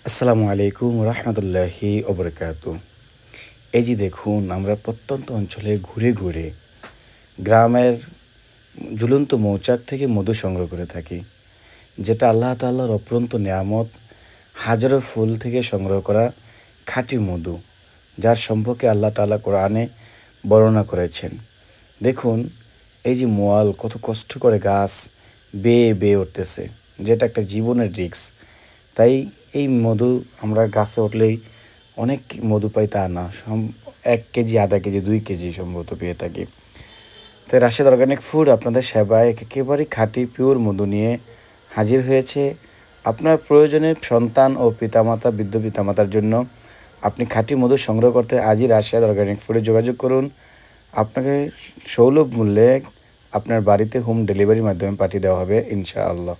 আসসালামু আলাইকুম রহমতুল্লাহি ওবরকাতু। এই যে দেখুন, আমরা প্রত্যন্ত অঞ্চলে ঘুরে ঘুরে গ্রামের ঝুলন্ত মৌচাক থেকে মধু সংগ্রহ করে থাকি, যেটা আল্লাহ তাআলার অপরন্ত নেয়ামত। হাজারো ফুল থেকে সংগ্রহ করা খাঁটি মধু, যার সম্পর্কে আল্লাহ তাআলা কোরআনে বর্ণনা করেছেন। দেখুন, এই যে মোয়াল কত কষ্ট করে গাছ বেয়ে বেয়ে উঠতেছে, যেটা একটা জীবনের রিস্ক। তাই এই মধু আমরা গাছে উঠলেই অনেক মধু পাই তা না, 1 কেজি, আধা কেজি, 2 কেজি সম্ভবত পেয়ে থাকি। তাই রাশেদ অর্গানিক ফুড আপনাদের সেবায় একেবারেই খাঁটি পিওর মধু নিয়ে হাজির হয়েছে। আপনার প্রয়োজনে সন্তান ও পিতামাতা, বৃদ্ধ পিতামাতার জন্য আপনি খাঁটি মধু সংগ্রহ করতে আজই রাশেদ অর্গানিক ফুডে যোগাযোগ করুন। আপনাকে সুলভ মূল্যে আপনার বাড়িতে হোম ডেলিভারির মাধ্যমে পাঠিয়ে দেওয়া হবে ইনশাআল্লাহ।